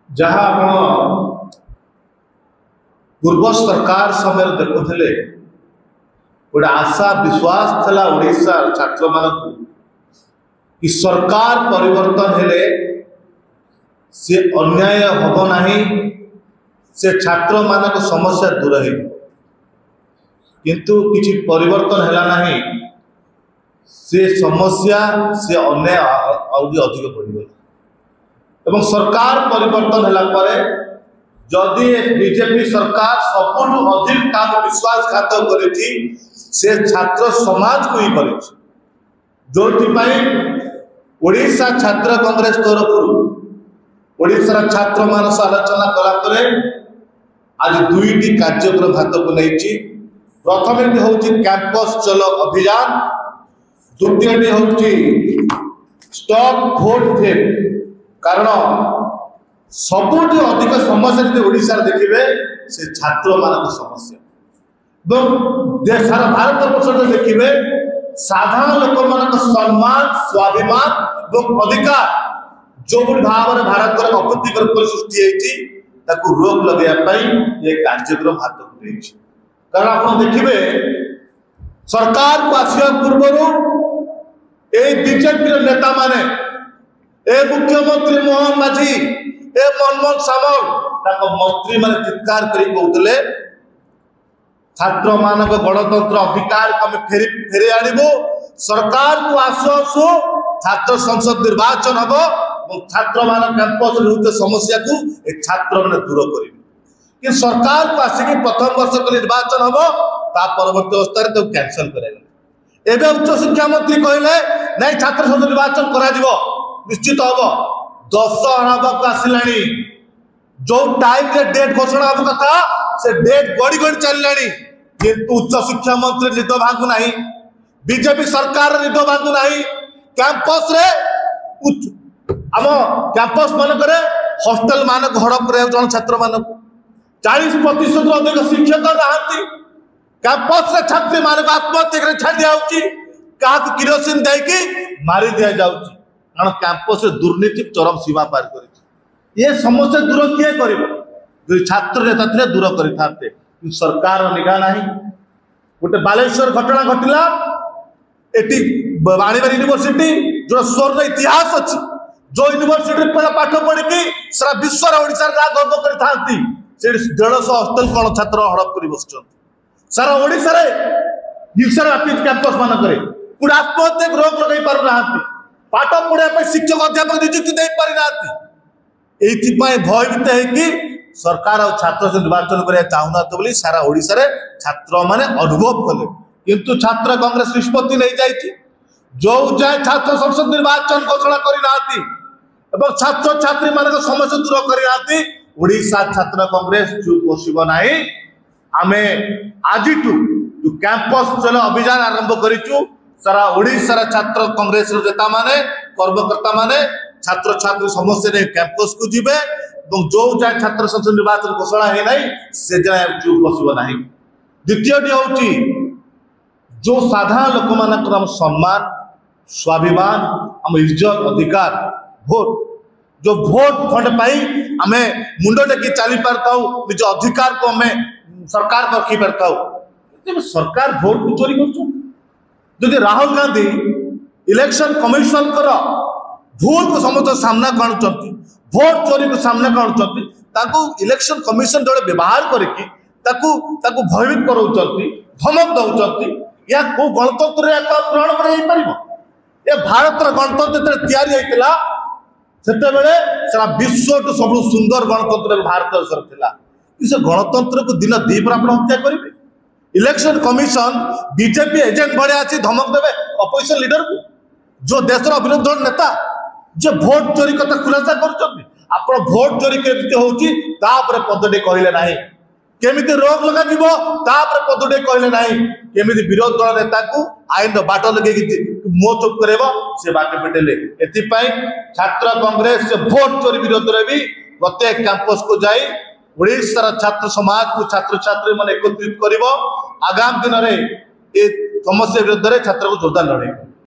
जहाँ आप पूर्व सरकार समय देखुले गोटे आशा विश्वास था ओडिशा छात्र मानक कि सरकार परिवर्तन हेले से अन्याय हब नहीं से छात्र मानक समस्या दूर हो किंतु किसी परिवर्तन है नहीं से समस्या से अन्याय अधिक बढ़ एवं सरकार परिवर्तन है जदि बीजेपी सरकार सबुठ अधिक काम विश्वासघात से छात्र समाज को ही कर ओडिशा छात्र कांग्रेस तरफ ओडिशा छात्र मान सह आलोचना कला आज दुईटी कार्यक्रम हाथ को नहीं प्रथम हूँ कैंपस चलो अभियान द्वितीय हूँ स्टॉप वोट फेल कारण सबुठ अधिक समस्या जो ओडिशा देखिए से छात्र मान समस्या सारा भारत वर्ष देखिए साधारण लोक मान सम्मान स्वाभिमान और अधिकार जो भाव में भारत अप्रीतिकर सृष्टि रोक लगे ये कार्यक्रम हाथ को नहीं कारण आप देखिए सरकार को आसवा पूर्व बीजेपी नेता माने मुख्यमंत्री मोहन माझी मनमोहन सामल मंत्री मान चित्कार कहते छात्र मान गणतंत्र अधिकार को फेरी आणबू सरकार को आसु आसु छात्र संसद निर्वाचन हम छात्र मान कैंपस समस्या को छात्र मैंने दूर कर सरकार को आसिक प्रथम वर्ष को निर्वाचन हम परवर्त अवस्था कैंसल कर उच्च शिक्षा मंत्री कहले नहीं छात्र संसद निर्वाचन करा निश्चित हम 10 हक आसला जो टाइम डेट घोषणा हम कथा से डेट गड़ी गड़ी चलला किंतु उच्च शिक्षा मंत्री निद भांगु नहीं बीजेपी सरकार निद भांगु नहीं कैंपस रे आम कैंपस मानक हॉस्टल मान हड़प जन छात्र मान 40% अधिक शिक्षक नहांती कैंपस रे छात्री मान आत्महत्या कर छाड़ दिया क्या किरोसिन देकी मारी दि जाऊँ कारण कैंपस दुर्नीति चरम सीमा पार कर ये समस्या दूर किए कर जो छात्र नेता थे दूर करते सरकार निगा नहीं गोटे बालेश्वर घटना घटला एटी बाणीबार यूनिवर्सिटी जो स्वर्ण इतिहास अच्छी जो यूनिवर्सिटी पाठ पढ़ी सारा विश्व ओडिशा गर्व करती 150 हॉस्टल कौन छात्र हड़प कर बस सारा ओडिशा हिंसा व्यापी कैंपस मानक गोटे आत्महत्या रोक लगे पार ना पाठ पढ़ाई शिक्षक अध्यापक नियुक्ति दे पारि ना भयभीत है सरकार और छात्र से निर्वाचन करने चाहूना बोली सारा ओडिशा रे छात्र माने अनुभव कले किंतु छात्र कांग्रेस निष्पत्ति नहीं जाइए जो जाए छात्र संसद निर्वाचन घोषणा कर छात्र छात्री मान समस्या दूर करना ओडिशा छात्र कांग्रेस चुप बसब ना आम आज जो कैंपस चलो अभियान आरंभ करूँ सारा ओडिशा छात्र कांग्रेस नेता माने कर्मकर्ता माने छात्र छात्री समस्या नहीं कैंपस को जीवे जो जाए छात्र संसद निर्वाचन घोषणा है नहीं से जाए चुप बसब ना द्वितीय हूँ जो साधारण लोक मान सम्मान स्वाभिमान आम इज्जत अधिकार भोट जो भोट फंड पाई आम मुंड टेकी चली पार निज अधिकार को आम सरकार रखी पार सरकार भोट को चोरी कर राहुल गांधी इलेक्शन कमिशन भूल को समस्त सामना काणुंट भोट चोरी को सामना काणुंट इलेक्शन कमिशन जो व्यवहार करके भयभीत कराऊँ धमक दौरान या को गणतंत्र ग्रहण कर भारत गणतंत्र तैयारी सारा विश्व सब सुंदर गणतंत्र भारत देश से गणतंत्र को दिन दीपर आप हत्या करेंगे इलेक्शन कमिशन बीजेपी एजेंट भाया धमक देवे अपोजिशन लीडर को जो देशर विरोधी नेता जो भोट चोरी कथा खुलासा कर भोट चोरी केमती होपर पदटे कहले ना केमिति रोक लगा पदटे कहले ना केमिति विरोधी दल नेता को आईन बाट लगे मुह चुप कर से बाट पेटेले एपाई छात्र कांग्रेस से भोट चोरी विरोध में भी प्रत्येक कैंपस को जाई ओडिशा छात्र समाज को छात्र छात्री मन एकत्रित कर आगामी दिन में समस्या विरुद्ध छात्र को जोरदार लड़े।